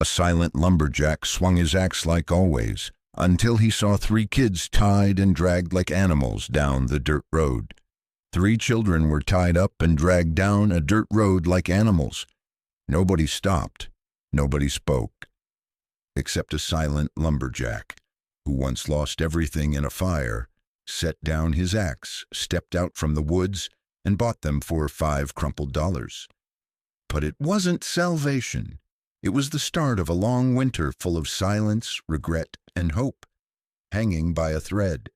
A silent lumberjack swung his axe like always, until he saw 3 kids tied and dragged like animals down the dirt road. 3 children were tied up and dragged down a dirt road like animals. Nobody stopped. Nobody spoke. Except a silent lumberjack, who once lost everything in a fire, set down his axe, stepped out from the woods, and bought them for 5 crumpled dollars. But it wasn't salvation. It was the start of a long winter full of silence, regret, and hope, hanging by a thread.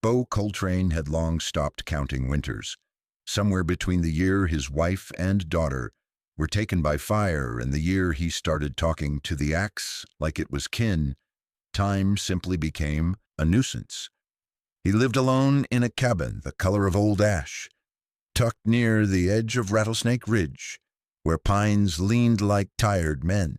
Bo Coltrane had long stopped counting winters. Somewhere between the year his wife and daughter were taken by fire and the year he started talking to the axe like it was kin, time simply became a nuisance. He lived alone in a cabin the color of old ash, tucked near the edge of Rattlesnake Ridge, where pines leaned like tired men.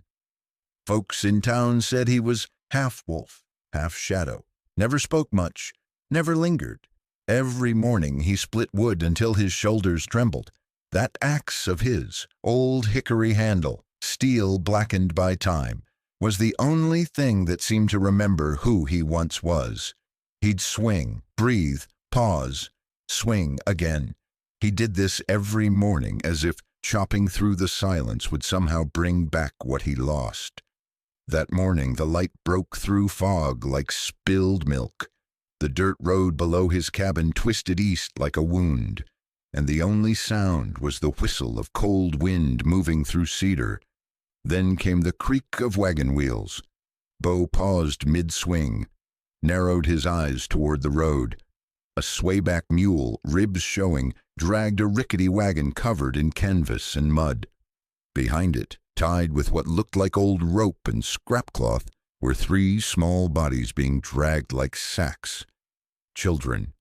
Folks in town said he was half wolf, half shadow, never spoke much, never lingered. Every morning he split wood until his shoulders trembled. That axe of his, old hickory handle, steel blackened by time, was the only thing that seemed to remember who he once was. He'd swing, breathe, pause, swing again. He did this every morning as if chopping through the silence would somehow bring back what he lost. That morning the light broke through fog like spilled milk. The dirt road below his cabin twisted east like a wound, and the only sound was the whistle of cold wind moving through cedar. Then came the creak of wagon wheels. Bo paused mid-swing, narrowed his eyes toward the road. A swayback mule, ribs showing, dragged a rickety wagon covered in canvas and mud. Behind it, tied with what looked like old rope and scrap cloth, were 3 small bodies being dragged like sacks. Children.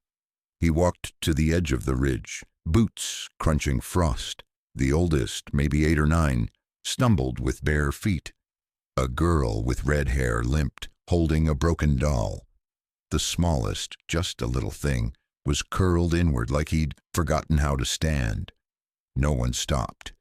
He walked to the edge of the ridge, boots crunching frost. The oldest, maybe 8 or 9, stumbled with bare feet. A girl with red hair limped, holding a broken doll. The smallest, just a little thing, was curled inward like he'd forgotten how to stand. No one stopped.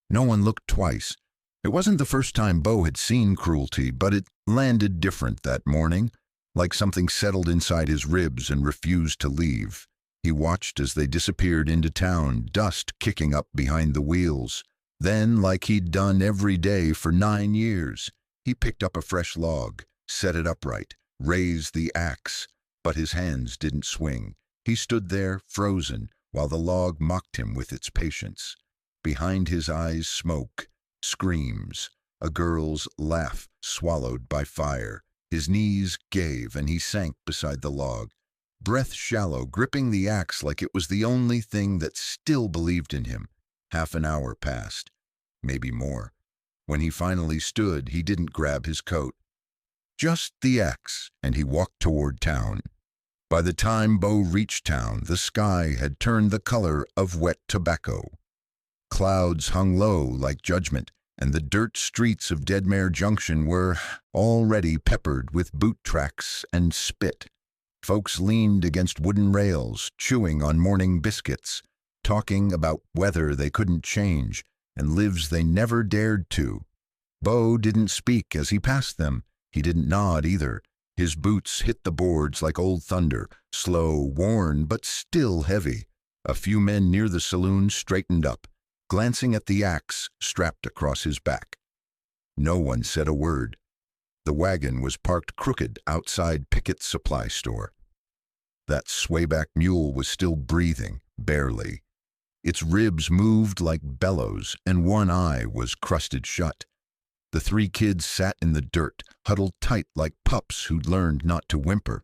No one looked twice. It wasn't the first time Bo had seen cruelty, but it landed different that morning, like something settled inside his ribs and refused to leave. He watched as they disappeared into town, dust kicking up behind the wheels. Then, like he'd done every day for 9 years, he picked up a fresh log, set it upright, raised the axe, but his hands didn't swing. He stood there, frozen, while the log mocked him with its patience. Behind his eyes, smoke, screams, a girl's laugh swallowed by fire. His knees gave, and he sank beside the log, breath shallow, gripping the axe like it was the only thing that still believed in him. Half an hour passed, maybe more. When he finally stood, he didn't grab his coat. Just the axe, and he walked toward town. By the time Bo reached town, the sky had turned the color of wet tobacco. Clouds hung low like judgment, and the dirt streets of Deadmare Junction were already peppered with boot tracks and spit. Folks leaned against wooden rails, chewing on morning biscuits, talking about weather they couldn't change and lives they never dared to. Bo didn't speak as he passed them. He didn't nod either. His boots hit the boards like old thunder, slow, worn, but still heavy. A few men near the saloon straightened up, glancing at the axe strapped across his back. No one said a word. The wagon was parked crooked outside Pickett's supply store. That swayback mule was still breathing, barely. Its ribs moved like bellows, and one eye was crusted shut. The 3 kids sat in the dirt, huddled tight like pups who'd learned not to whimper.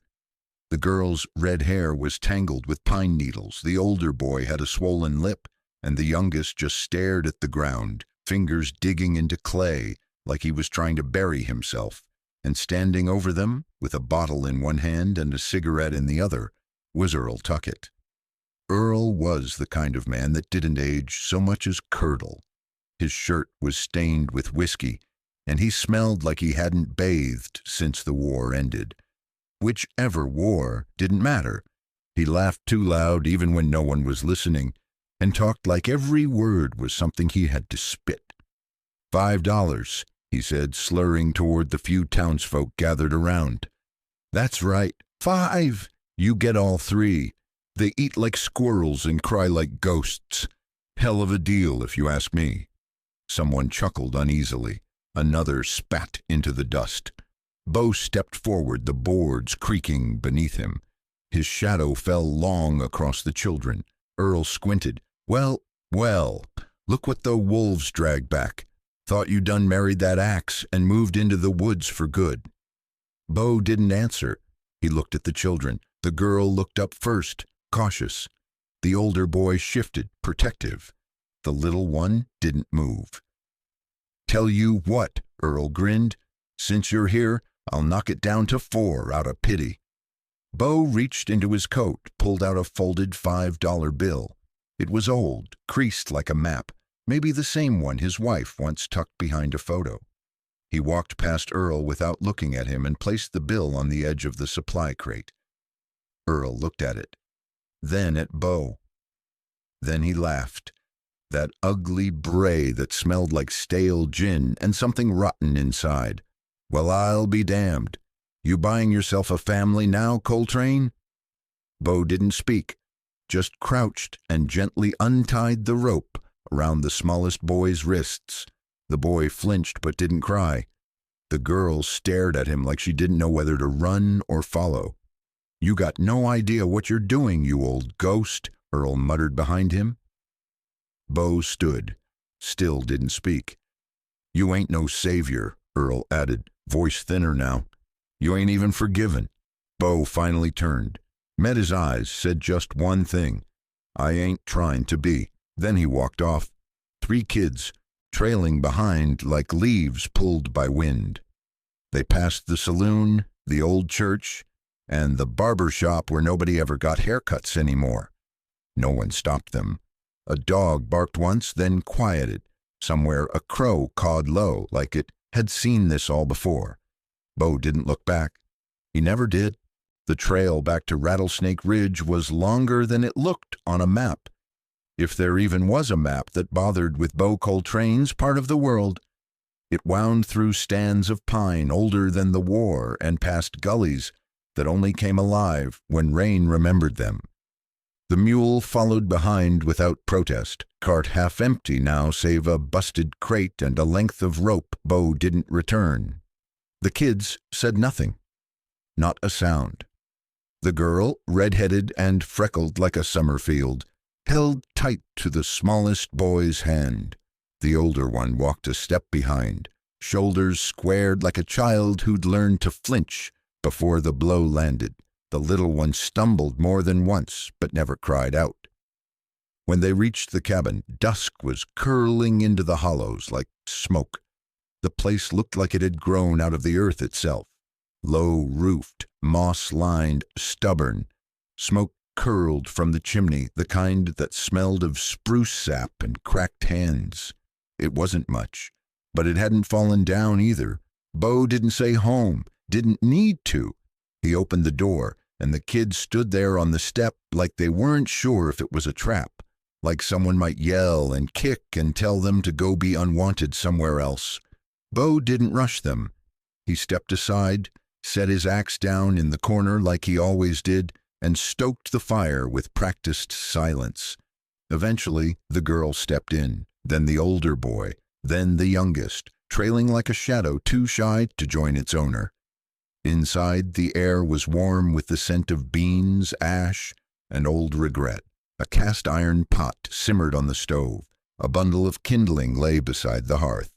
The girl's red hair was tangled with pine needles. The older boy had a swollen lip, and the youngest just stared at the ground, fingers digging into clay like he was trying to bury himself. And standing over them, with a bottle in one hand and a cigarette in the other, was Earl Tuckett. Earl was the kind of man that didn't age so much as curdle. His shirt was stained with whiskey, and he smelled like he hadn't bathed since the war ended. Whichever war didn't matter. He laughed too loud even when no one was listening, and talked like every word was something he had to spit. $5, he said, slurring toward the few townsfolk gathered around. "That's right, 5! You get all 3. They eat like squirrels and cry like ghosts. Hell of a deal, if you ask me." Someone chuckled uneasily. Another spat into the dust. Bo stepped forward, the boards creaking beneath him. His shadow fell long across the children. Earl squinted. Well, look what the wolves dragged back. Thought you done married that axe and moved into the woods for good." Bo didn't answer. He looked at the children. The girl looked up first, cautious. The older boy shifted, protective. The little one didn't move. "Tell you what," Earl grinned. "Since you're here, I'll knock it down to 4 out of pity." Bo reached into his coat, pulled out a folded $5 bill. It was old, creased like a map, maybe the same one his wife once tucked behind a photo. He walked past Earl without looking at him and placed the bill on the edge of the supply crate. Earl looked at it, then at Bo. Then he laughed. That ugly bray that smelled like stale gin and something rotten inside. "Well, I'll be damned. You buying yourself a family now, Coltrane?" Bo didn't speak, just crouched and gently untied the rope around the smallest boy's wrists. The boy flinched but didn't cry. The girl stared at him like she didn't know whether to run or follow. "You got no idea what you're doing, you old ghost," Earl muttered behind him. Bo stood, still didn't speak. "You ain't no savior," Earl added, voice thinner now. "You ain't even forgiven." Bo finally turned, met his eyes, said just one thing. "I ain't trying to be." Then he walked off. 3 kids, trailing behind like leaves pulled by wind. They passed the saloon, the old church, and the barber shop where nobody ever got haircuts anymore. No one stopped them. A dog barked once, then quieted. Somewhere a crow cawed low, like it had seen this all before. Bo didn't look back. He never did. The trail back to Rattlesnake Ridge was longer than it looked on a map. If there even was a map that bothered with Bo Coltrane's part of the world. It wound through stands of pine older than the war and past gullies that only came alive when rain remembered them. The mule followed behind without protest, cart half empty now save a busted crate and a length of rope Bo didn't return. The kids said nothing. Not a sound. The girl, red-headed and freckled like a summer field, held tight to the smallest boy's hand. The older one walked a step behind, shoulders squared like a child who'd learned to flinch before the blow landed. The little one stumbled more than once, but never cried out. When they reached the cabin, dusk was curling into the hollows like smoke. The place looked like it had grown out of the earth itself. Low-roofed, moss-lined, stubborn. Smoke curled from the chimney, the kind that smelled of spruce sap and cracked hands. It wasn't much, but it hadn't fallen down either. Bo didn't say home, didn't need to. He opened the door, and the kids stood there on the step like they weren't sure if it was a trap, like someone might yell and kick and tell them to go be unwanted somewhere else. Bo didn't rush them. He stepped aside, set his axe down in the corner like he always did, and stoked the fire with practiced silence. Eventually, the girl stepped in, then the older boy, then the youngest, trailing like a shadow too shy to join its owner. Inside, the air was warm with the scent of beans, ash, and old regret. A cast-iron pot simmered on the stove. A bundle of kindling lay beside the hearth.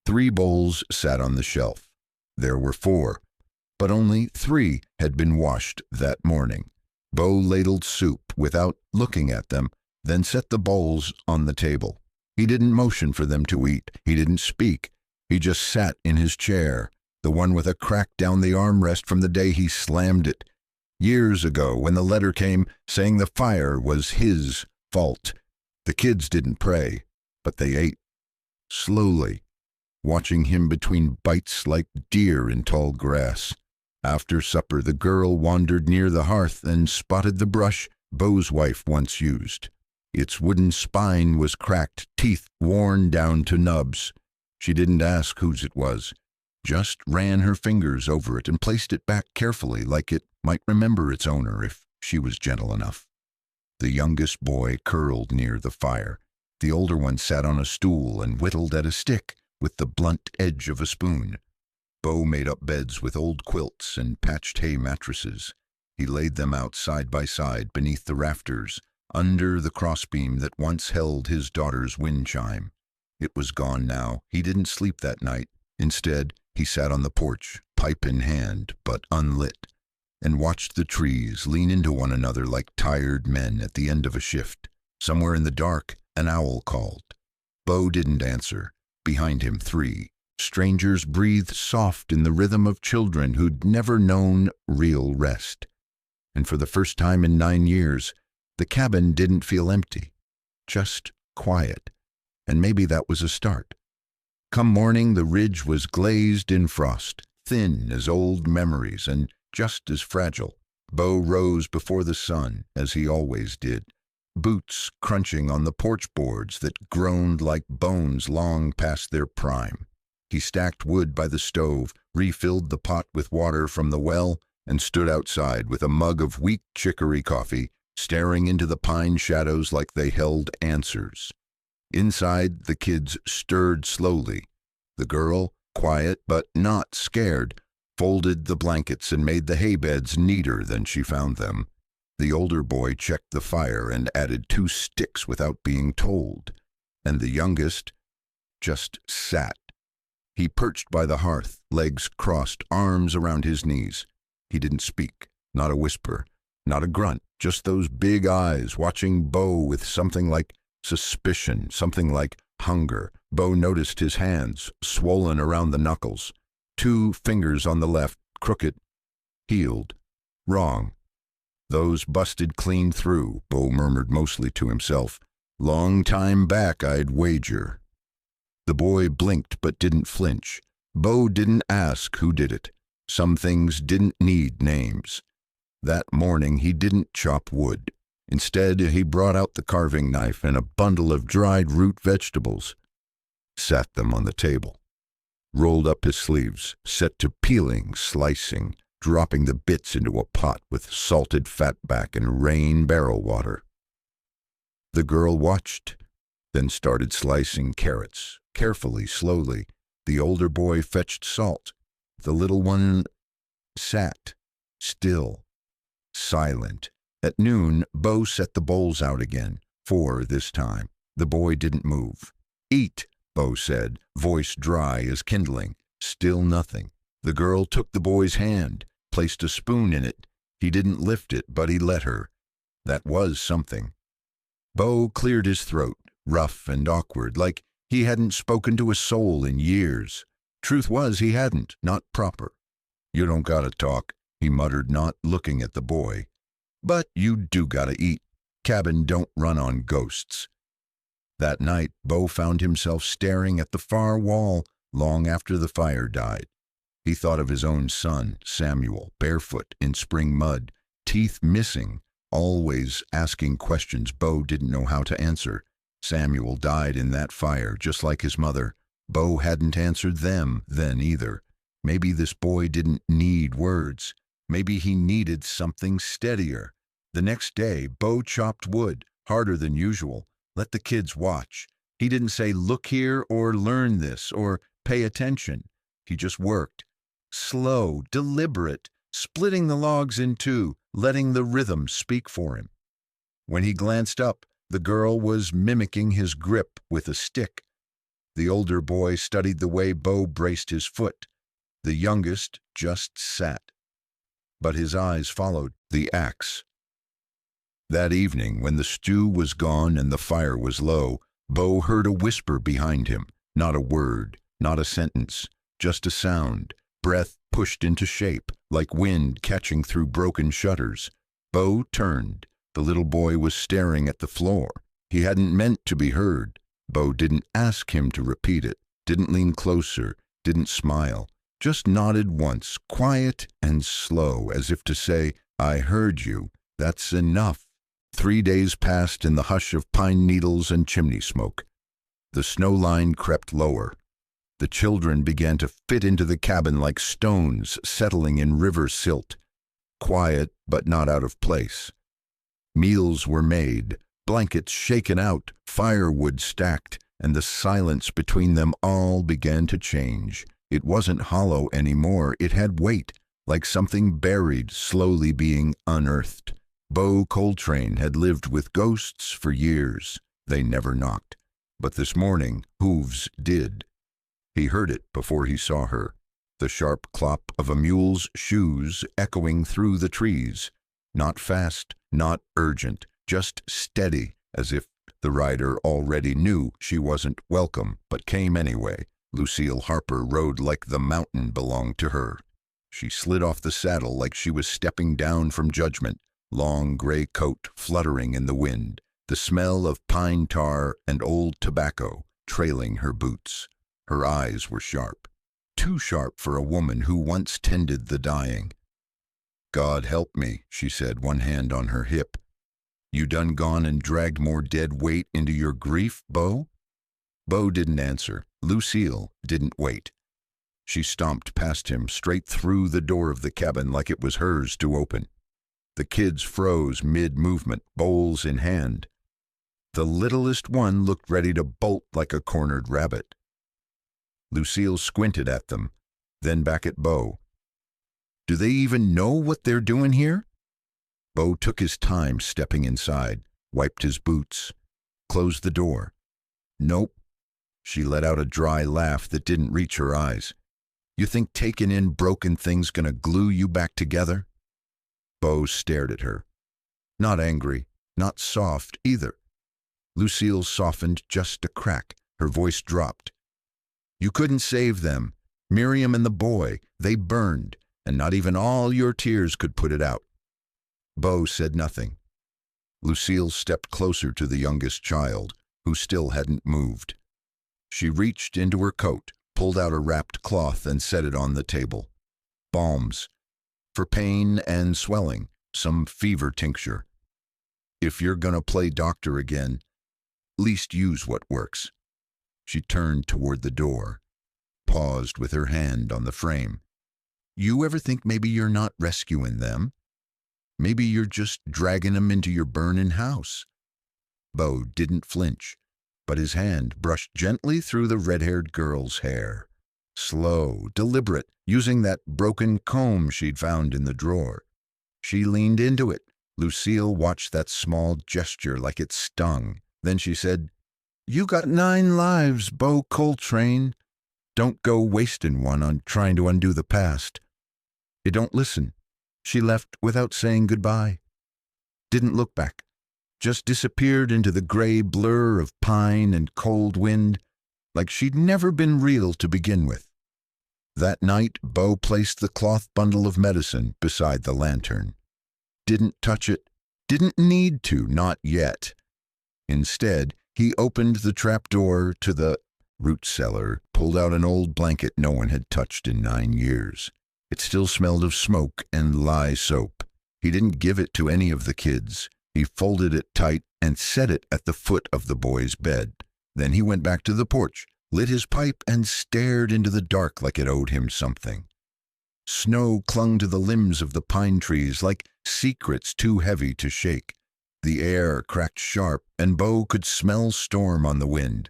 3 bowls sat on the shelf. There were 4, but only 3 had been washed that morning. Bo ladled soup without looking at them, then set the bowls on the table. He didn't motion for them to eat. He didn't speak. He just sat in his chair, the one with a crack down the armrest from the day he slammed it. Years ago, when the letter came saying the fire was his fault. The kids didn't pray, but they ate. Slowly, watching him between bites like deer in tall grass. After supper, the girl wandered near the hearth and spotted the brush Bo's wife once used. Its wooden spine was cracked, teeth worn down to nubs. She didn't ask whose it was, just ran her fingers over it and placed it back carefully like it might remember its owner if she was gentle enough. The youngest boy curled near the fire. The older one sat on a stool and whittled at a stick with the blunt edge of a spoon. Bo made up beds with old quilts and patched hay mattresses. He laid them out side by side beneath the rafters, under the crossbeam that once held his daughter's wind chime. It was gone now. He didn't sleep that night. Instead, he sat on the porch, pipe in hand, but unlit, and watched the trees lean into one another like tired men at the end of a shift. Somewhere in the dark, an owl called. Bo didn't answer. Behind him, 3 strangers breathed soft in the rhythm of children who'd never known real rest. And for the first time in 9 years, the cabin didn't feel empty, just quiet. And maybe that was a start. Come morning, the ridge was glazed in frost, thin as old memories and just as fragile. Bo rose before the sun, as he always did, boots crunching on the porch boards that groaned like bones long past their prime. He stacked wood by the stove, refilled the pot with water from the well, and stood outside with a mug of weak chicory coffee, staring into the pine shadows like they held answers. Inside, the kids stirred slowly. The girl, quiet but not scared, folded the blankets and made the hay beds neater than she found them. The older boy checked the fire and added 2 sticks without being told. And the youngest just sat. He perched by the hearth, legs crossed, arms around his knees. He didn't speak, not a whisper, not a grunt, just those big eyes watching Bo with something like suspicion, something like hunger. Bo noticed his hands, swollen around the knuckles. 2 fingers on the left, crooked, healed, wrong. Those busted clean through, Bo murmured mostly to himself. Long time back, I'd wager. The boy blinked but didn't flinch. Bo didn't ask who did it. Some things didn't need names. That morning he didn't chop wood. Instead, he brought out the carving knife and a bundle of dried root vegetables, sat them on the table, rolled up his sleeves, set to peeling, slicing, dropping the bits into a pot with salted fatback and rain barrel water. The girl watched, then started slicing carrots, carefully, slowly. The older boy fetched salt. The little one sat, still, silent. At noon, Bo set the bowls out again, 4 this time. The boy didn't move. Eat, Bo said, voice dry as kindling. Still nothing. The girl took the boy's hand, placed a spoon in it. He didn't lift it, but he let her. That was something. Bo cleared his throat, rough and awkward, like he hadn't spoken to a soul in years. Truth was, he hadn't, not proper. You don't gotta talk, he muttered, not looking at the boy. But you do gotta eat. Cabin don't run on ghosts. That night, Bo found himself staring at the far wall long after the fire died. He thought of his own son, Samuel, barefoot in spring mud, teeth missing, always asking questions Bo didn't know how to answer. Samuel died in that fire, just like his mother. Bo hadn't answered them then either. Maybe this boy didn't need words. Maybe he needed something steadier. The next day, Bo chopped wood, harder than usual. Let the kids watch. He didn't say, look here, or learn this, or pay attention. He just worked. Slow, deliberate, splitting the logs in 2, letting the rhythm speak for him. When he glanced up, the girl was mimicking his grip with a stick. The older boy studied the way Bo braced his foot. The youngest just sat. But his eyes followed the axe. That evening, when the stew was gone and the fire was low, Bo heard a whisper behind him. Not a word, not a sentence, just a sound. Breath pushed into shape, like wind catching through broken shutters. Bo turned. The little boy was staring at the floor. He hadn't meant to be heard. Bo didn't ask him to repeat it, didn't lean closer, didn't smile. Just nodded once, quiet and slow, as if to say, I heard you. That's enough. 3 days passed in the hush of pine needles and chimney smoke. The snow line crept lower. The children began to fit into the cabin like stones settling in river silt, quiet but not out of place. Meals were made, blankets shaken out, firewood stacked, and the silence between them all began to change. It wasn't hollow anymore, it had weight, like something buried slowly being unearthed. Bo Coltrane had lived with ghosts for years. They never knocked. But this morning, hooves did. He heard it before he saw her, the sharp clop of a mule's shoes echoing through the trees. Not fast, not urgent, just steady, as if the rider already knew she wasn't welcome, but came anyway. Lucille Harper rode like the mountain belonged to her. She slid off the saddle like she was stepping down from judgment, long gray coat fluttering in the wind, the smell of pine tar and old tobacco trailing her boots. Her eyes were sharp, too sharp for a woman who once tended the dying. "God help me," she said, one hand on her hip. "You done gone and dragged more dead weight into your grief, Bo?" Bo didn't answer. Lucille didn't wait. She stomped past him, straight through the door of the cabin like it was hers to open. The kids froze mid-movement, bowls in hand. The littlest one looked ready to bolt like a cornered rabbit. Lucille squinted at them, then back at Bo. "Do they even know what they're doing here?" Bo took his time stepping inside, wiped his boots, closed the door. "Nope." She let out a dry laugh that didn't reach her eyes. "You think taking in broken things gonna glue you back together?" Bo stared at her. Not angry, not soft either. Lucille softened just a crack. Her voice dropped. "You couldn't save them. Miriam and the boy, they burned, and not even all your tears could put it out." Bo said nothing. Lucille stepped closer to the youngest child, who still hadn't moved. She reached into her coat, pulled out a wrapped cloth and set it on the table. Balms. For pain and swelling, some fever tincture. "If you're gonna play doctor again, least use what works." She turned toward the door, paused with her hand on the frame. "You ever think maybe you're not rescuing them? Maybe you're just dragging them into your burning house?" Bo didn't flinch, but his hand brushed gently through the red-haired girl's hair. Slow, deliberate, using that broken comb she'd found in the drawer. She leaned into it. Lucille watched that small gesture like it stung. Then she said, "You got 9 lives, Bo Coltrane. Don't go wasting one on trying to undo the past." "You don't listen." She left without saying goodbye. Didn't look back. Just disappeared into the gray blur of pine and cold wind, like she'd never been real to begin with. That night, Bo placed the cloth bundle of medicine beside the lantern. Didn't touch it. Didn't need to, not yet. Instead, he opened the trapdoor to the root cellar, pulled out an old blanket no one had touched in 9 years. It still smelled of smoke and lye soap. He didn't give it to any of the kids. He folded it tight and set it at the foot of the boy's bed. Then he went back to the porch, lit his pipe, and stared into the dark like it owed him something. Snow clung to the limbs of the pine trees like secrets too heavy to shake. The air cracked sharp, and Bo could smell storm on the wind.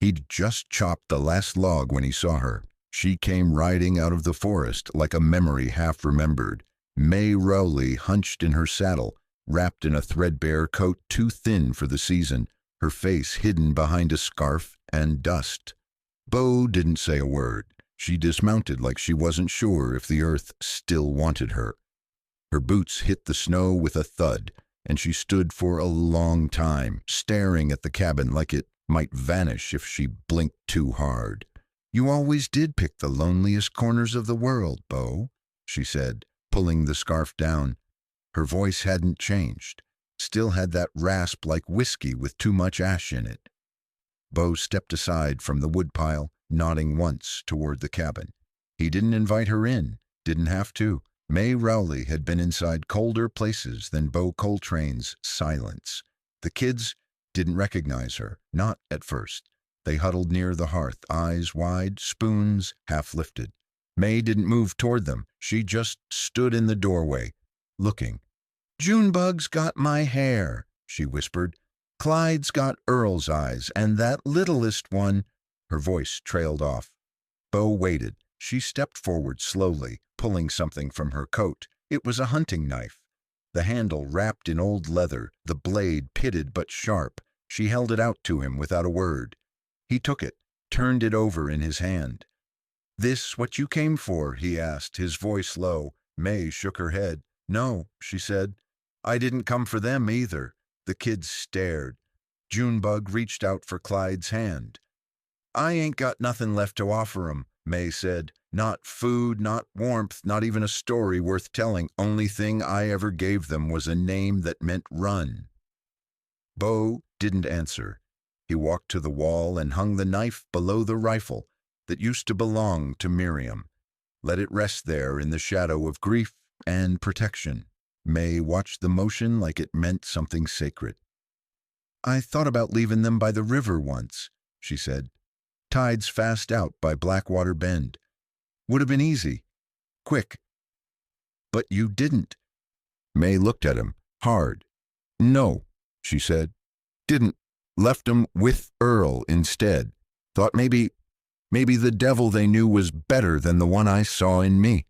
He'd just chopped the last log when he saw her. She came riding out of the forest like a memory half remembered. May Rowley hunched in her saddle, wrapped in a threadbare coat too thin for the season, her face hidden behind a scarf and dust. Bo didn't say a word. She dismounted like she wasn't sure if the earth still wanted her. Her boots hit the snow with a thud, and she stood for a long time, staring at the cabin like it might vanish if she blinked too hard. "You always did pick the loneliest corners of the world, Bo," she said, pulling the scarf down. Her voice hadn't changed, still had that rasp like whiskey with too much ash in it. Bo stepped aside from the woodpile, nodding once toward the cabin. He didn't invite her in, didn't have to. May Rowley had been inside colder places than Bo Coltrane's silence. The kids didn't recognize her, not at first. They huddled near the hearth, eyes wide, spoons half lifted. May didn't move toward them. She just stood in the doorway, looking. "Junebug's got my hair," she whispered. "Clyde's got Earl's eyes, and that littlest one—" Her voice trailed off. Bo waited. She stepped forward slowly, pulling something from her coat. It was a hunting knife. The handle wrapped in old leather, the blade pitted but sharp. She held it out to him without a word. He took it, turned it over in his hand. "This what you came for?" he asked, his voice low. May shook her head. "No," she said. "I didn't come for them either." The kids stared. Junebug reached out for Clyde's hand. "I ain't got nothing left to offer 'em," May said. "Not food, not warmth, not even a story worth telling. Only thing I ever gave them was a name that meant run." Bo didn't answer. He walked to the wall and hung the knife below the rifle that used to belong to Miriam. Let it rest there in the shadow of grief and protection. May watched the motion like it meant something sacred. "I thought about leaving them by the river once," she said. "Tide's fast out by Blackwater Bend. Would have been easy. Quick. But you didn't." May looked at him, hard. "No," she said. "Didn't. Left 'em with Earl instead. Thought maybe the devil they knew was better than the one I saw in me."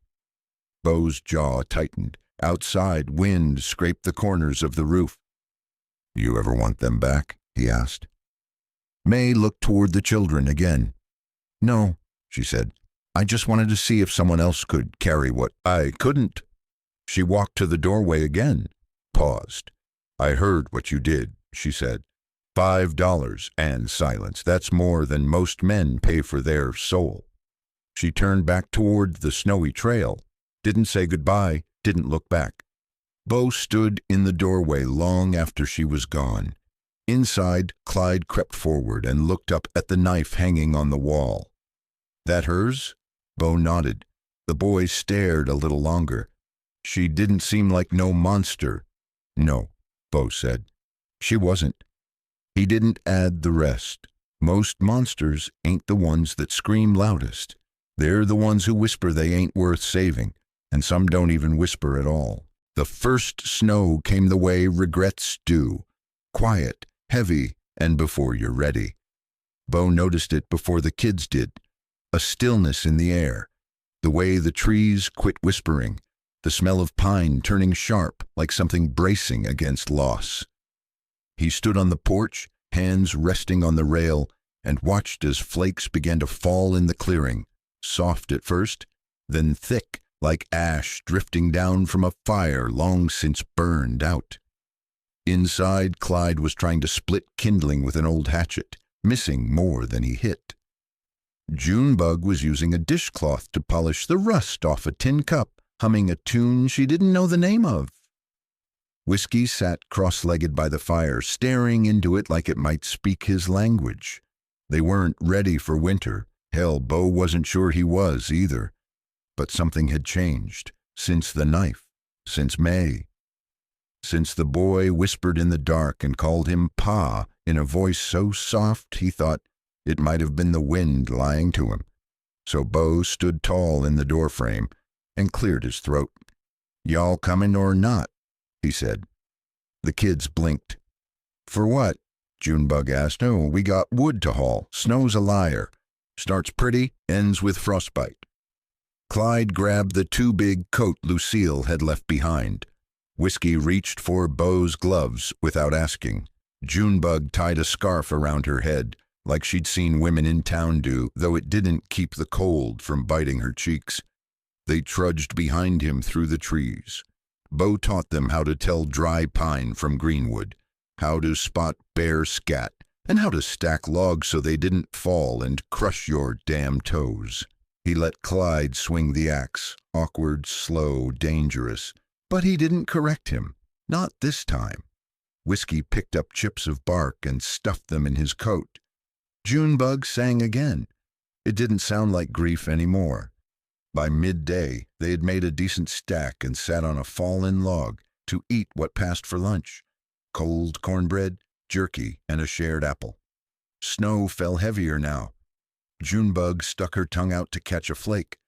Bo's jaw tightened. Outside, wind scraped the corners of the roof. "You ever want them back?" he asked. May looked toward the children again. "No," she said. "I just wanted to see if someone else could carry what I couldn't." She walked to the doorway again, paused. "I heard what you did," she said. $5 and silence. That's more than most men pay for their soul." She turned back toward the snowy trail, didn't say goodbye, didn't look back. Bo stood in the doorway long after she was gone. Inside, Clyde crept forward and looked up at the knife hanging on the wall. "That hers?" Bo nodded. The boy stared a little longer. "She didn't seem like no monster." "No," Bo said. "She wasn't." He didn't add the rest. "Most monsters ain't the ones that scream loudest. They're the ones who whisper they ain't worth saving, and some don't even whisper at all." The first snow came the way regrets do. Quiet, heavy, and before you're ready. Bo noticed it before the kids did. A stillness in the air. The way the trees quit whispering. The smell of pine turning sharp like something bracing against loss. He stood on the porch, hands resting on the rail, and watched as flakes began to fall in the clearing, soft at first, then thick like ash drifting down from a fire long since burned out. Inside, Clyde was trying to split kindling with an old hatchet, missing more than he hit. Junebug was using a dishcloth to polish the rust off a tin cup, humming a tune she didn't know the name of. Whiskey sat cross-legged by the fire, staring into it like it might speak his language. They weren't ready for winter. Hell, Bo wasn't sure he was either. But something had changed, since the knife, since May. Since the boy whispered in the dark and called him Pa in a voice so soft he thought it might have been the wind lying to him. So Bo stood tall in the doorframe and cleared his throat. "Y'all coming or not?" he said. The kids blinked. "For what?" Junebug asked. "Oh, we got wood to haul. Snow's a liar. Starts pretty, ends with frostbite." Clyde grabbed the too big coat Lucille had left behind. Whiskey reached for Bo's gloves without asking. Junebug tied a scarf around her head, like she'd seen women in town do, though it didn't keep the cold from biting her cheeks. They trudged behind him through the trees. Bo taught them how to tell dry pine from greenwood, how to spot bear scat, and how to stack logs so they didn't fall and crush your damn toes. He let Clyde swing the axe, awkward, slow, dangerous, but he didn't correct him. Not this time. Whiskey picked up chips of bark and stuffed them in his coat. Junebug sang again. It didn't sound like grief anymore. By midday, they had made a decent stack and sat on a fallen log to eat what passed for lunch: cold cornbread, jerky, and a shared apple. Snow fell heavier now. Junebug stuck her tongue out to catch a flake.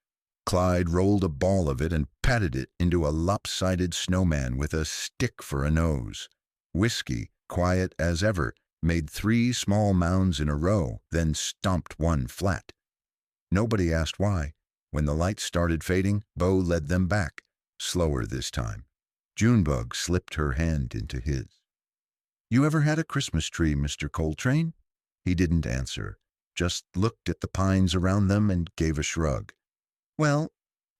Clyde rolled a ball of it and patted it into a lopsided snowman with a stick for a nose. Whiskey, quiet as ever, made 3 small mounds in a row, then stomped one flat. Nobody asked why. When the lights started fading, Bo led them back, slower this time. Junebug slipped her hand into his. "You ever had a Christmas tree, Mr. Coltrane?" He didn't answer, just looked at the pines around them and gave a shrug. "Well,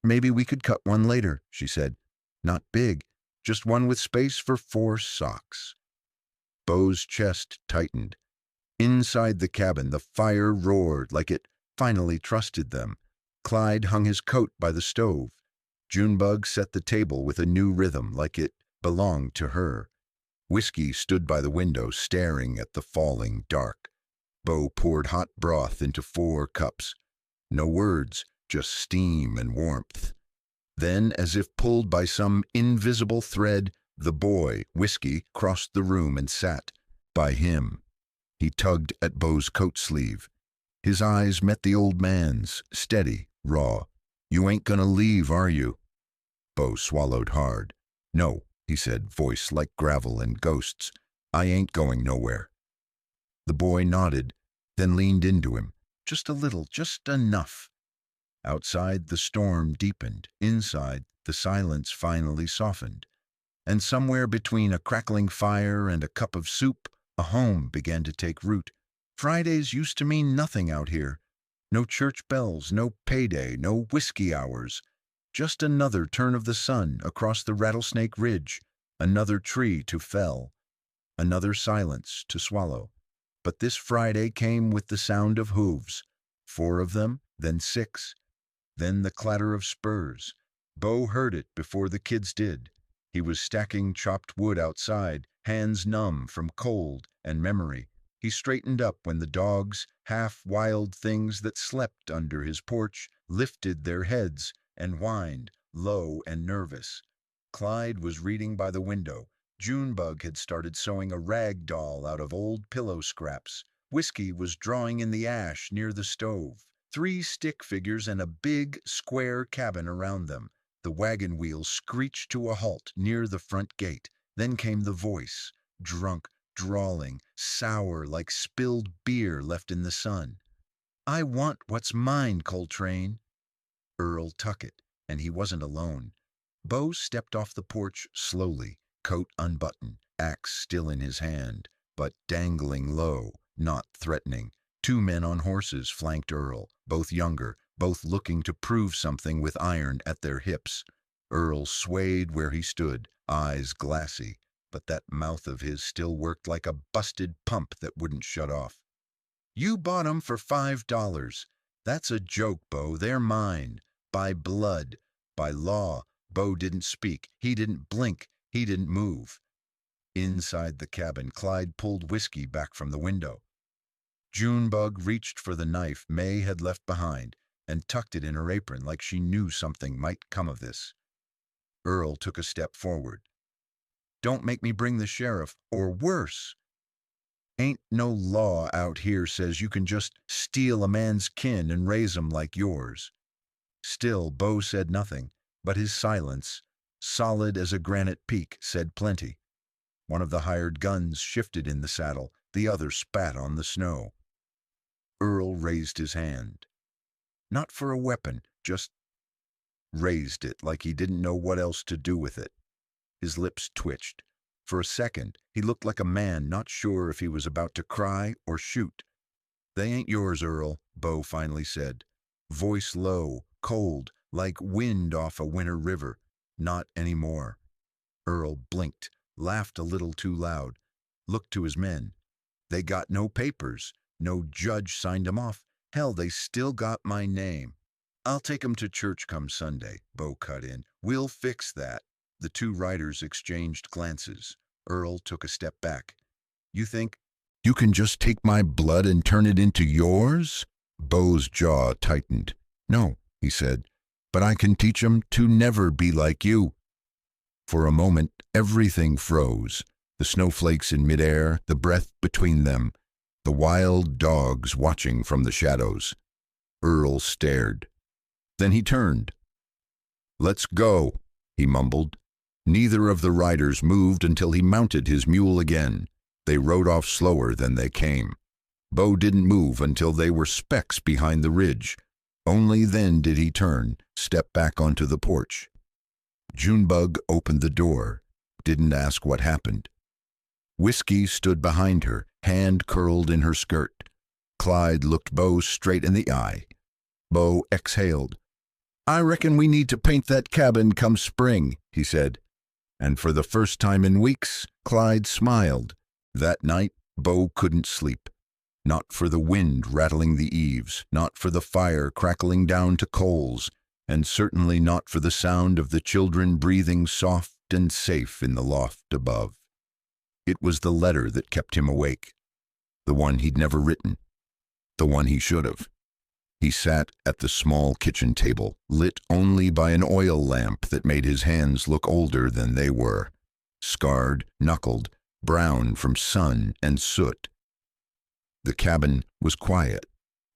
maybe we could cut one later," she said. "Not big, just one with space for 4 socks." Bo's chest tightened. Inside the cabin, the fire roared like it finally trusted them. Clyde hung his coat by the stove. Junebug set the table with a new rhythm like it belonged to her. Whiskey stood by the window staring at the falling dark. Bo poured hot broth into 4 cups. No words, just steam and warmth. Then, as if pulled by some invisible thread, the boy, Whiskey, crossed the room and sat by him. He tugged at Bo's coat sleeve. His eyes met the old man's, steady, raw. "You ain't gonna leave, are you?" Bo swallowed hard. "No," he said, voice like gravel and ghosts. "I ain't going nowhere." The boy nodded, then leaned into him. Just a little, just enough. Outside, the storm deepened. Inside, the silence finally softened. And somewhere between a crackling fire and a cup of soup, a home began to take root. Fridays used to mean nothing out here. No church bells, no payday, no whiskey hours. Just another turn of the sun across the Rattlesnake Ridge, another tree to fell, another silence to swallow. But this Friday came with the sound of hooves. 4 of them, then 6. Then the clatter of spurs. Bo heard it before the kids did. He was stacking chopped wood outside, hands numb from cold and memory. He straightened up when the dogs, half-wild things that slept under his porch, lifted their heads and whined, low and nervous. Clyde was reading by the window. Junebug had started sewing a rag doll out of old pillow scraps. Whiskey was drawing in the ash near the stove. 3 stick figures and a big, square cabin around them. The wagon wheels screeched to a halt near the front gate. Then came the voice, drunk, drawling, sour like spilled beer left in the sun. "I want what's mine, Coltrane." Earl Tuckett, and he wasn't alone. Bo stepped off the porch slowly, coat unbuttoned, axe still in his hand, but dangling low, not threatening. 2 men on horses flanked Earl, both younger, both looking to prove something with iron at their hips. Earl swayed where he stood, eyes glassy, but that mouth of his still worked like a busted pump that wouldn't shut off. "You bought 'em for $5. That's a joke, Bo. They're mine. By blood. By law." Bo didn't speak. He didn't blink. He didn't move. Inside the cabin, Clyde pulled Whiskey back from the window. Junebug reached for the knife May had left behind and tucked it in her apron like she knew something might come of this. Earl took a step forward. "Don't make me bring the sheriff, or worse. Ain't no law out here says you can just steal a man's kin and raise 'em like yours." Still, Bo said nothing, but his silence, solid as a granite peak, said plenty. One of the hired guns shifted in the saddle, the other spat on the snow. Earl raised his hand. Not for a weapon, just raised it like he didn't know what else to do with it. His lips twitched. For a second, he looked like a man not sure if he was about to cry or shoot. "They ain't yours, Earl," Bo finally said. Voice low, cold, like wind off a winter river. "Not anymore." Earl blinked, laughed a little too loud, looked to his men. "They got no papers. No judge signed 'em off. Hell, they still got my name." "I'll take 'em to church come Sunday," Bo cut in. "We'll fix that." The 2 riders exchanged glances. Earl took a step back. "You think you can just take my blood and turn it into yours?" Bo's jaw tightened. "No," he said, "but I can teach 'em to never be like you." For a moment, everything froze. The snowflakes in midair, the breath between them. the wild dogs watching from the shadows. Earl stared. Then he turned. "Let's go," he mumbled. Neither of the riders moved until he mounted his mule again. They rode off slower than they came. Bo didn't move until they were specks behind the ridge. Only then did he turn, step back onto the porch. Junebug opened the door, didn't ask what happened. Whiskey stood behind her, hand curled in her skirt. Clyde looked Bo straight in the eye. Bo exhaled. "I reckon we need to paint that cabin come spring," he said. And for the first time in weeks, Clyde smiled. That night, Bo couldn't sleep. Not for the wind rattling the eaves, not for the fire crackling down to coals, and certainly not for the sound of the children breathing soft and safe in the loft above. It was the letter that kept him awake. The one he'd never written. The one he should have. He sat at the small kitchen table, lit only by an oil lamp that made his hands look older than they were. Scarred, knuckled, brown from sun and soot. The cabin was quiet.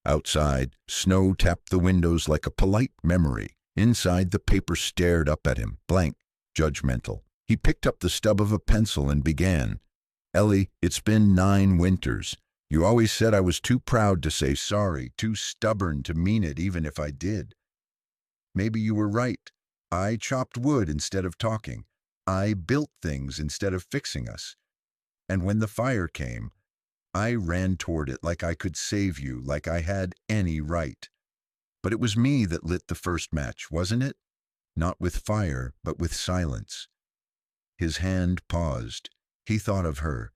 Outside, snow tapped the windows like a polite memory. Inside, the paper stared up at him, blank, judgmental. He picked up the stub of a pencil and began. "Ellie, it's been 9 winters. You always said I was too proud to say sorry, too stubborn to mean it even if I did. Maybe you were right. I chopped wood instead of talking. I built things instead of fixing us. And when the fire came, I ran toward it like I could save you, like I had any right. But it was me that lit the first match, wasn't it? Not with fire, but with silence." His hand paused. He thought of her.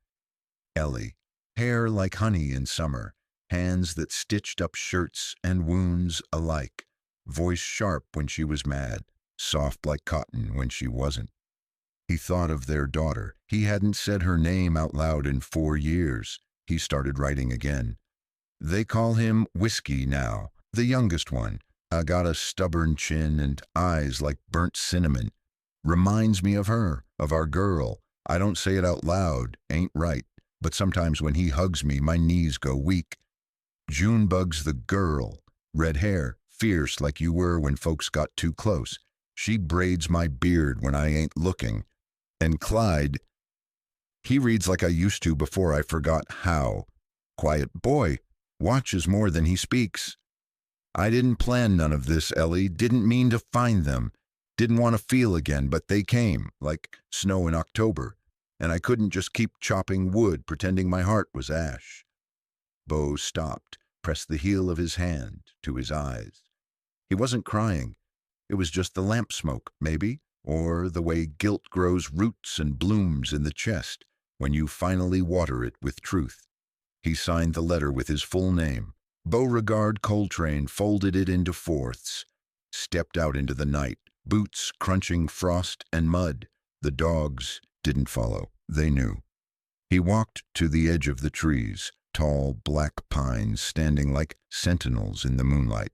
Ellie. Hair like honey in summer, hands that stitched up shirts and wounds alike, voice sharp when she was mad, soft like cotton when she wasn't. He thought of their daughter. He hadn't said her name out loud in 4 years. He started writing again. "They call him Whiskey now, the youngest one. I got a stubborn chin and eyes like burnt cinnamon. Reminds me of her, of our girl. I don't say it out loud, ain't right. But sometimes when he hugs me, my knees go weak. Junebug's the girl, red hair, fierce like you were when folks got too close. She braids my beard when I ain't looking. And Clyde, he reads like I used to before I forgot how. Quiet boy, watches more than he speaks. I didn't plan none of this, Ellie, didn't mean to find them. Didn't want to feel again, but they came, like snow in October. And I couldn't just keep chopping wood, pretending my heart was ash." Bo stopped, pressed the heel of his hand to his eyes. He wasn't crying. It was just the lamp smoke, maybe, or the way guilt grows roots and blooms in the chest when you finally water it with truth. He signed the letter with his full name. Beauregard Coltrane folded it into fourths, stepped out into the night, boots crunching frost and mud. The dogs didn't follow. They knew. He walked to the edge of the trees, tall black pines standing like sentinels in the moonlight.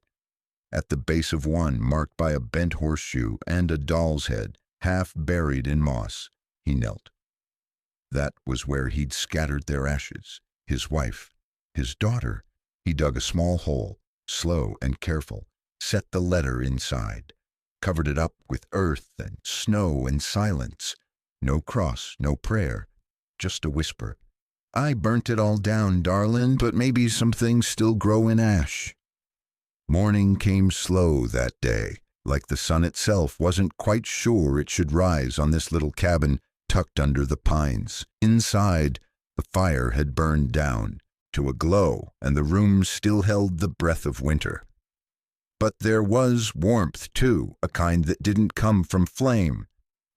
At the base of one, marked by a bent horseshoe and a doll's head, half buried in moss, he knelt. That was where he'd scattered their ashes, his wife, his daughter. He dug a small hole, slow and careful, set the letter inside, covered it up with earth and snow and silence. No cross, no prayer, just a whisper. "I burnt it all down, darlin', but maybe some things still grow in ash." Morning came slow that day, like the sun itself wasn't quite sure it should rise on this little cabin tucked under the pines. Inside, the fire had burned down to a glow, and the room still held the breath of winter. But there was warmth, too, a kind that didn't come from flame.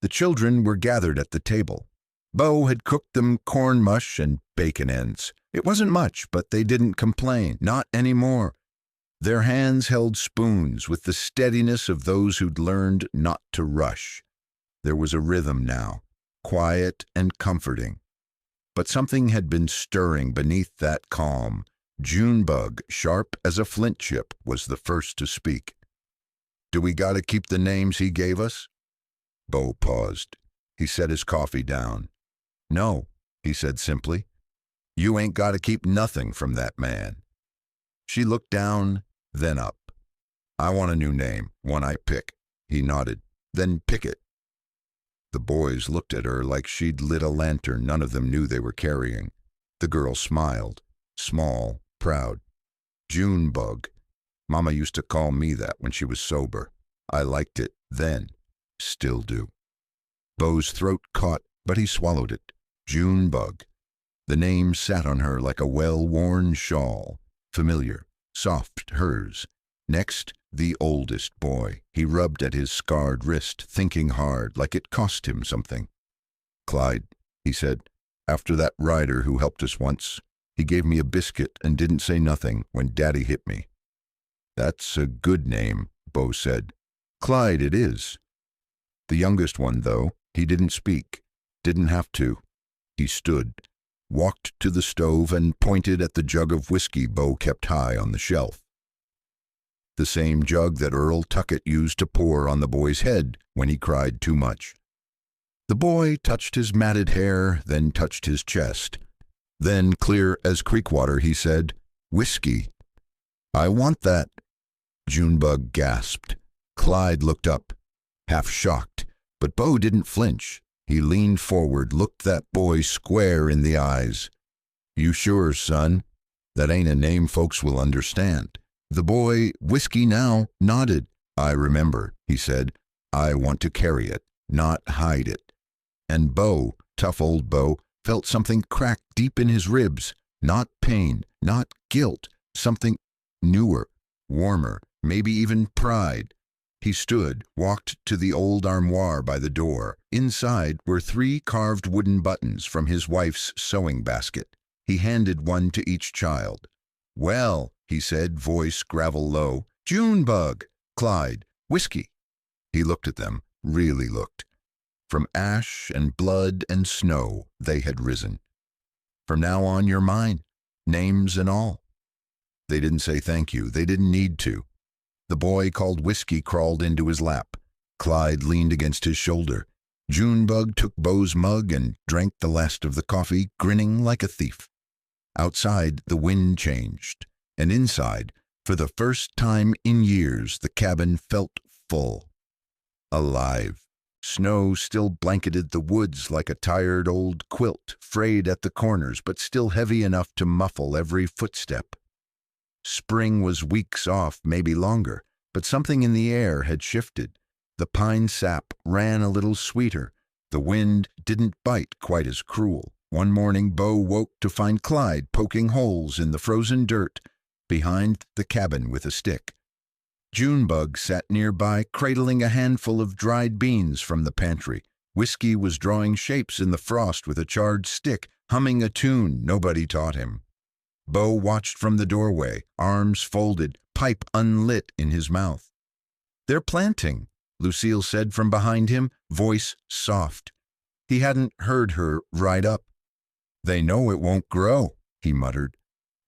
The children were gathered at the table. Bo had cooked them corn mush and bacon ends. It wasn't much, but they didn't complain, not anymore. Their hands held spoons with the steadiness of those who'd learned not to rush. There was a rhythm now, quiet and comforting. But something had been stirring beneath that calm. Junebug, sharp as a flint chip, was the first to speak. "Do we gotta keep the names he gave us?" Bo paused. He set his coffee down. "No," he said simply. You ain't got to keep nothing from that man." She looked down, then up. "I want a new name, one I pick." He nodded. "Then pick it." The boys looked at her like she'd lit a lantern none of them knew they were carrying. The girl smiled, small, proud. "Junebug. Mama used to call me that when she was sober. I liked it then. Still do." Beau's throat caught, but he swallowed it. Junebug. The name sat on her like a well-worn shawl. Familiar, soft, hers. Next, the oldest boy. He rubbed at his scarred wrist, thinking hard, like it cost him something. "Clyde," he said, "after that rider who helped us once. He gave me a biscuit and didn't say nothing when Daddy hit me." "That's a good name," Beau said. "Clyde it is." The youngest one, though, he didn't speak. Didn't have to. He stood, walked to the stove and pointed at the jug of whiskey Beau kept high on the shelf. The same jug that Earl Tuckett used to pour on the boy's head when he cried too much. The boy touched his matted hair, then touched his chest. Then, clear as creek water, he said, "Whiskey." "I want that." Junebug gasped. Clyde looked up, half shocked, but Beau didn't flinch. He leaned forward, looked that boy square in the eyes. "You sure, son? That ain't a name folks will understand." The boy, Whiskey now, nodded. "I remember," he said. "I want to carry it, not hide it." And Beau, tough old Beau, felt something crack deep in his ribs. Not pain, not guilt, something newer, warmer, maybe even pride. He stood, walked to the old armoire by the door. Inside were 3 carved wooden buttons from his wife's sewing basket. He handed one to each child. "Well," he said, voice gravel low, "Junebug, Clyde, Whiskey." He looked at them, really looked. From ash and blood and snow they had risen. "From now on you're mine, names and all." They didn't say thank you. They didn't need to. The boy called Whiskey crawled into his lap. Clyde leaned against his shoulder. Junebug took Beau's mug and drank the last of the coffee, grinning like a thief. Outside, the wind changed, and inside, for the first time in years, the cabin felt full. Alive. Snow still blanketed the woods like a tired old quilt, frayed at the corners, but still heavy enough to muffle every footstep. Spring was weeks off, maybe longer, but something in the air had shifted. The pine sap ran a little sweeter. The wind didn't bite quite as cruel. One morning Beau woke to find Clyde poking holes in the frozen dirt behind the cabin with a stick. Junebug sat nearby, cradling a handful of dried beans from the pantry. Whiskey was drawing shapes in the frost with a charred stick, humming a tune nobody taught him. Beau watched from the doorway, arms folded, pipe unlit in his mouth. "They're planting," Lucille said from behind him, voice soft. He hadn't heard her right up. "They know it won't grow," he muttered.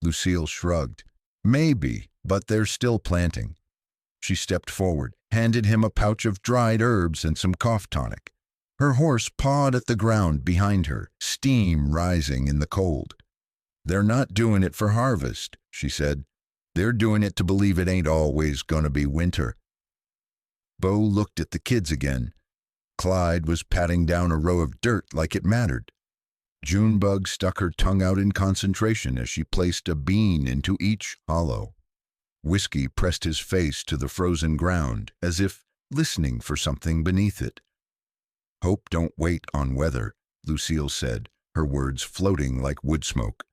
Lucille shrugged. "Maybe, but they're still planting." She stepped forward, handed him a pouch of dried herbs and some cough tonic. Her horse pawed at the ground behind her, steam rising in the cold. "They're not doing it for harvest," she said. "They're doing it to believe it ain't always gonna be winter." Beau looked at the kids again. Clyde was patting down a row of dirt like it mattered. Junebug stuck her tongue out in concentration as she placed a bean into each hollow. Whiskey pressed his face to the frozen ground, as if listening for something beneath it. "Hope don't wait on weather," Lucille said, her words floating like wood smoke.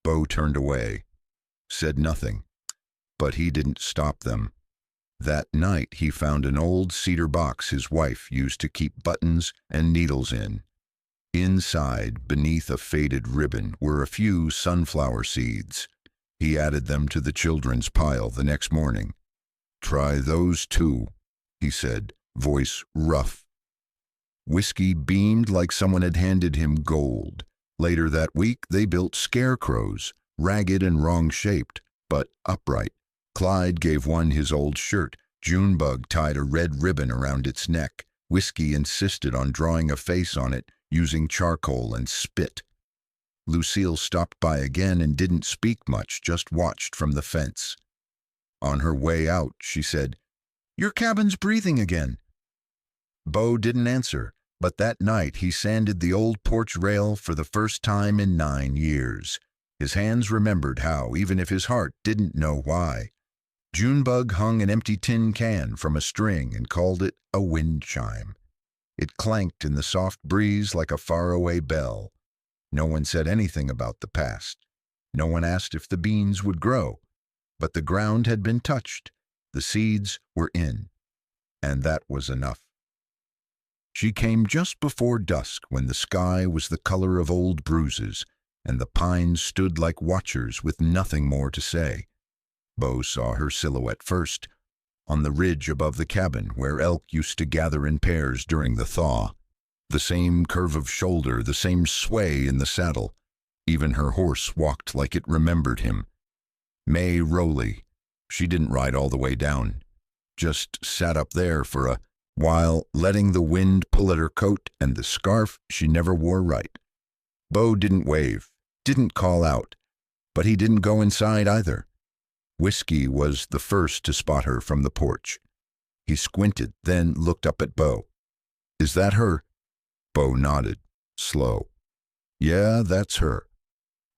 Beau turned away, said nothing, but he didn't stop them. That night he found an old cedar box his wife used to keep buttons and needles in. Inside, beneath a faded ribbon, were a few sunflower seeds. He added them to the children's pile the next morning. "Try those too," he said, voice rough. Whiskey beamed like someone had handed him gold. Later that week they built scarecrows, ragged and wrong-shaped, but upright. Clyde gave one his old shirt. Junebug tied a red ribbon around its neck. Whiskey insisted on drawing a face on it, using charcoal and spit. Lucille stopped by again and didn't speak much, just watched from the fence. On her way out, she said, "Your cabin's breathing again." Bo didn't answer, but that night he sanded the old porch rail for the first time in 9 years. His hands remembered how, even if his heart didn't know why. Junebug hung an empty tin can from a string and called it a wind chime. It clanked in the soft breeze like a faraway bell. No one said anything about the past. No one asked if the beans would grow. But the ground had been touched. The seeds were in. And that was enough. She came just before dusk, when the sky was the color of old bruises, and the pines stood like watchers with nothing more to say. Bo saw her silhouette first, on the ridge above the cabin where elk used to gather in pairs during the thaw. The same curve of shoulder, the same sway in the saddle. Even her horse walked like it remembered him. May Rowley. She didn't ride all the way down. Just sat up there for a while, letting the wind pull at her coat and the scarf she never wore right. Bo didn't wave, didn't call out, but he didn't go inside either. Whiskey was the first to spot her from the porch. He squinted, then looked up at Bo. "Is that her?" Bo nodded, slow. "Yeah, that's her."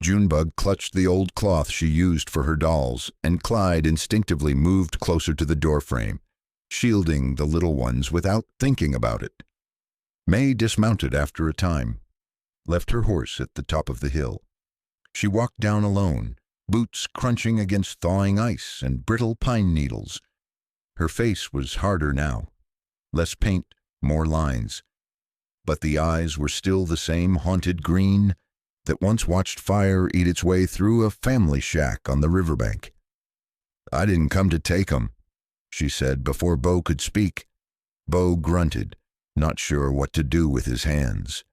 Junebug clutched the old cloth she used for her dolls, and Clyde instinctively moved closer to the doorframe, shielding the little ones without thinking about it. May dismounted after a time, left her horse at the top of the hill. She walked down alone, boots crunching against thawing ice and brittle pine needles. Her face was harder now, less paint, more lines. But the eyes were still the same haunted green that once watched fire eat its way through a family shack on the riverbank. "I didn't come to take 'em," she said before Bo could speak. Bo grunted, not sure what to do with his hands.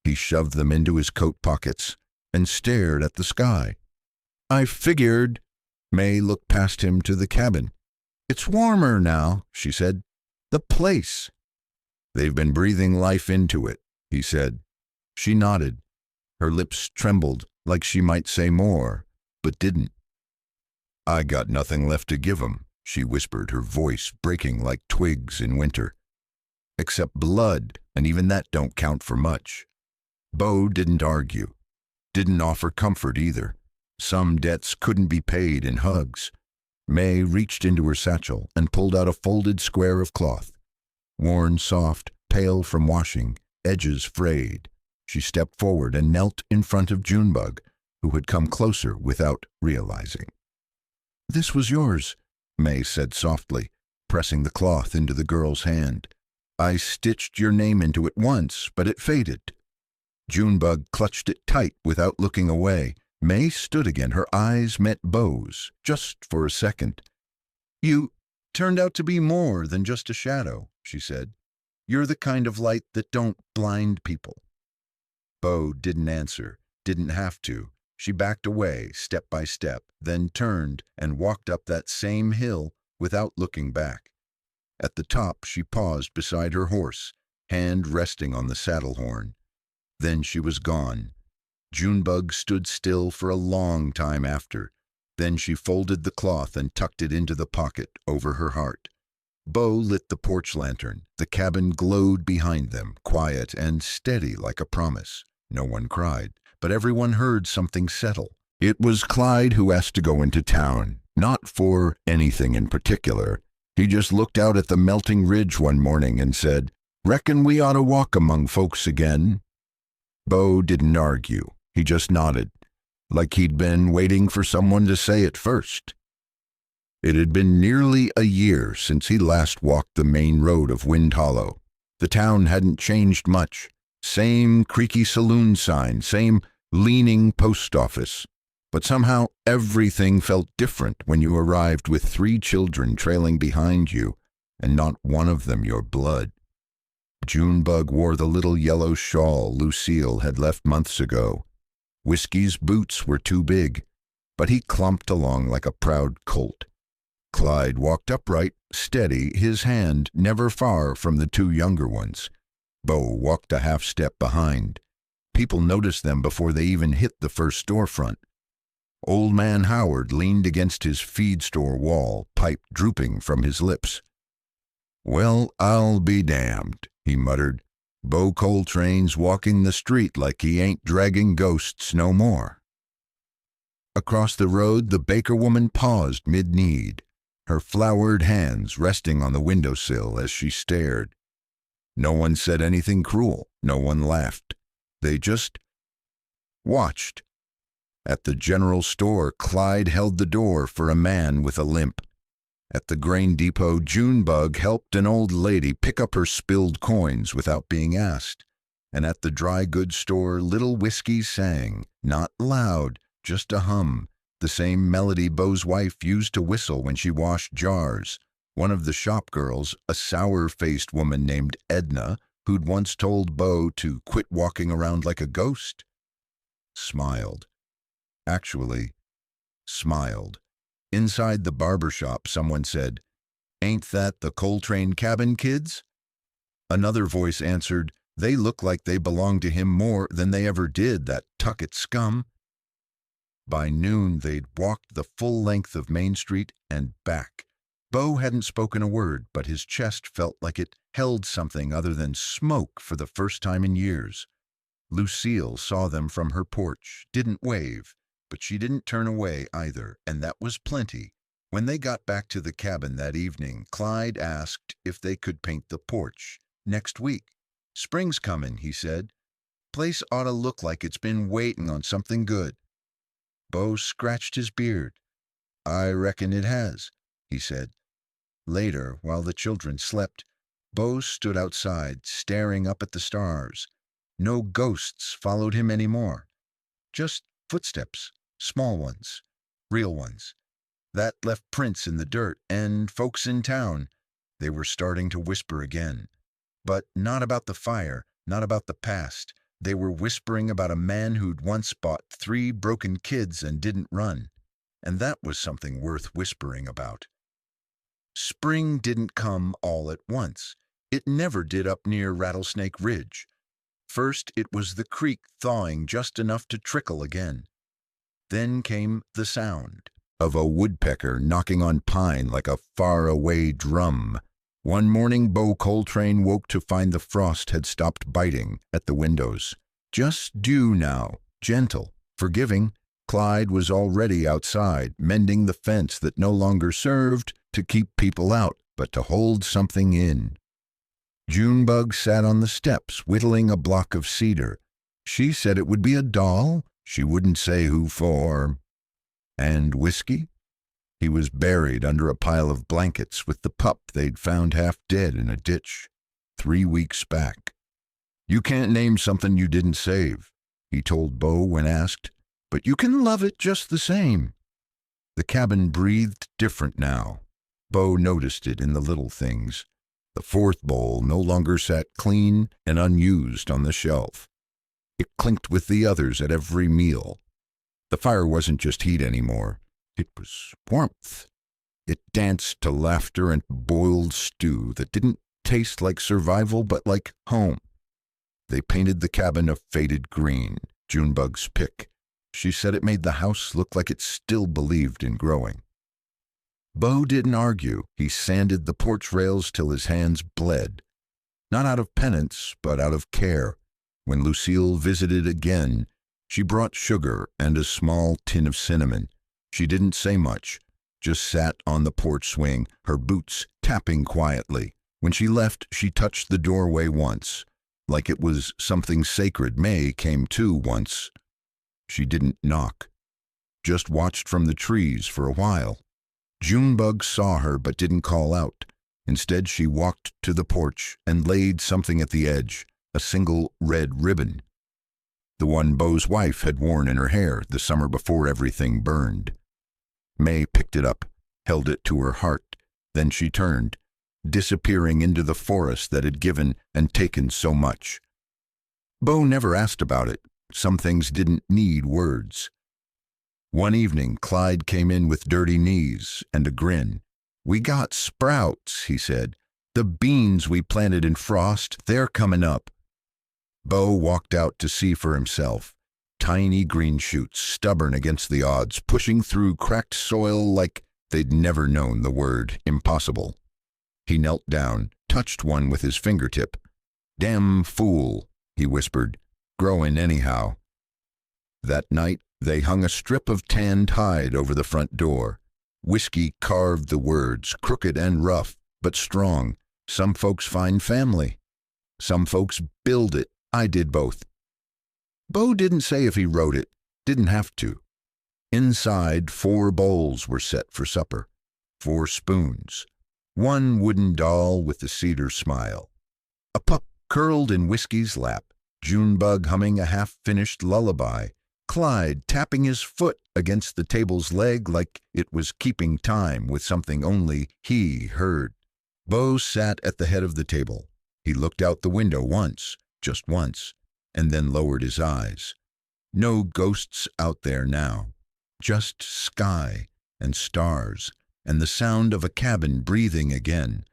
He shoved them into his coat pockets and stared at the sky. "I figured." May looked past him to the cabin. "It's warmer now," she said. "The place." "They've been breathing life into it," he said. She nodded. Her lips trembled like she might say more, but didn't. "I got nothing left to give 'em," she whispered, her voice breaking like twigs in winter. "Except blood, and even that don't count for much." Bo didn't argue. Didn't offer comfort either. Some debts couldn't be paid in hugs. May reached into her satchel and pulled out a folded square of cloth. Worn soft, pale from washing, edges frayed. She stepped forward and knelt in front of Junebug, who had come closer without realizing. "This was yours," May said softly, pressing the cloth into the girl's hand. "I stitched your name into it once, but it faded." Junebug clutched it tight without looking away. May stood again. Her eyes met Bo's, just for a second. "You turned out to be more than just a shadow," she said. "You're the kind of light that don't blind people." Bo didn't answer, didn't have to. She backed away, step by step, then turned and walked up that same hill without looking back. At the top, she paused beside her horse, hand resting on the saddle horn. Then she was gone. Junebug stood still for a long time after. Then she folded the cloth and tucked it into the pocket over her heart. Bo lit the porch lantern. The cabin glowed behind them, quiet and steady like a promise. No one cried, but everyone heard something settle. It was Clyde who asked to go into town, not for anything in particular. He just looked out at the melting ridge one morning and said, "Reckon we ought to walk among folks again." Bo didn't argue. He just nodded, like he'd been waiting for someone to say it first. It had been nearly a year since he last walked the main road of Wind Hollow. The town hadn't changed much. Same creaky saloon sign, same leaning post office. But somehow everything felt different when you arrived with 3 children trailing behind you, and not one of them your blood. Junebug wore the little yellow shawl Lucille had left months ago. Whiskey's boots were too big, but he clumped along like a proud colt. Clyde walked upright, steady, his hand never far from the 2 younger ones. Bo walked a half step behind. People noticed them before they even hit the first storefront. Old Man Howard leaned against his feed store wall, pipe drooping from his lips. "Well, I'll be damned," he muttered. "Bo Coltrane's walking the street like he ain't dragging ghosts no more." Across the road, the baker woman paused mid-need, her floured hands resting on the windowsill as she stared. No one said anything cruel, no one laughed. They just watched. At the general store, Clyde held the door for a man with a limp. At the grain depot, Junebug helped an old lady pick up her spilled coins without being asked. And at the dry goods store, Little Whiskey sang, not loud, just a hum, the same melody Bo's wife used to whistle when she washed jars. One of the shop girls, a sour-faced woman named Edna, who'd once told Bo to quit walking around like a ghost, smiled. Actually, smiled. Inside the barber shop, someone said, "Ain't that the Coltrane cabin kids?" Another voice answered, "They look like they belong to him more than they ever did, that Tuckett scum." By noon, they'd walked the full length of Main Street and back. Bo hadn't spoken a word, but his chest felt like it held something other than smoke for the first time in years. Lucille saw them from her porch, didn't wave, but she didn't turn away either, and that was plenty. When they got back to the cabin that evening, Clyde asked if they could paint the porch. "Next week. Spring's comin'," he said. "Place oughta look like it's been waiting on something good." Bo scratched his beard. "I reckon it has," he said. Later, while the children slept, Bo stood outside, staring up at the stars. No ghosts followed him anymore. Just footsteps, small ones, real ones. That left prints in the dirt, and folks in town. They were starting to whisper again. But not about the fire, not about the past. They were whispering about a man who'd once bought 3 broken kids and didn't run. And that was something worth whispering about. Spring didn't come all at once. It never did up near Rattlesnake Ridge. First, it was the creek thawing just enough to trickle again. Then came the sound of a woodpecker knocking on pine like a far-away drum. One morning, Bo Coltrane woke to find the frost had stopped biting at the windows. Just dew now, gentle, forgiving. Clyde was already outside, mending the fence that no longer served to keep people out, but to hold something in. Junebug sat on the steps, whittling a block of cedar. She said it would be a doll. She wouldn't say who for. And Whiskey? He was buried under a pile of blankets with the pup they'd found half dead in a ditch 3 weeks back. "You can't name something you didn't save," he told Bo when asked, "but you can love it just the same." The cabin breathed different now. Bo noticed it in the little things. The 4th bowl no longer sat clean and unused on the shelf. It clinked with the others at every meal. The fire wasn't just heat anymore. It was warmth. It danced to laughter and boiled stew that didn't taste like survival but like home. They painted the cabin a faded green, Junebug's pick. She said it made the house look like it still believed in growing. Bo didn't argue. He sanded the porch rails till his hands bled. Not out of penance, but out of care. When Lucille visited again, she brought sugar and a small tin of cinnamon. She didn't say much, just sat on the porch swing, her boots tapping quietly. When she left, she touched the doorway once, like it was something sacred. May came too once. She didn't knock, just watched from the trees for a while. Junebug saw her but didn't call out. Instead, she walked to the porch and laid something at the edge, a single red ribbon. The one Bo's wife had worn in her hair the summer before everything burned. May picked it up, held it to her heart, then she turned, disappearing into the forest that had given and taken so much. Bo never asked about it. Some things didn't need words. One evening, Clyde came in with dirty knees and a grin. "We got sprouts," he said. "The beans we planted in frost, they're coming up." Bo walked out to see for himself. Tiny green shoots, stubborn against the odds, pushing through cracked soil like they'd never known the word impossible. He knelt down, touched one with his fingertip. "Damn fool," he whispered, "growing anyhow." That night, they hung a strip of tanned hide over the front door. Whiskey carved the words, crooked and rough, but strong. "Some folks find family. Some folks build it. I did both." Bo didn't say if he wrote it, didn't have to. Inside, 4 bowls were set for supper, 4 spoons, 1 wooden doll with the cedar smile, a pup curled in Whiskey's lap, Junebug humming a half-finished lullaby, Clyde tapping his foot against the table's leg like it was keeping time with something only he heard. Bo sat at the head of the table. He looked out the window once, just once, and then lowered his eyes. No ghosts out there now. Just sky and stars and the sound of a cabin breathing again,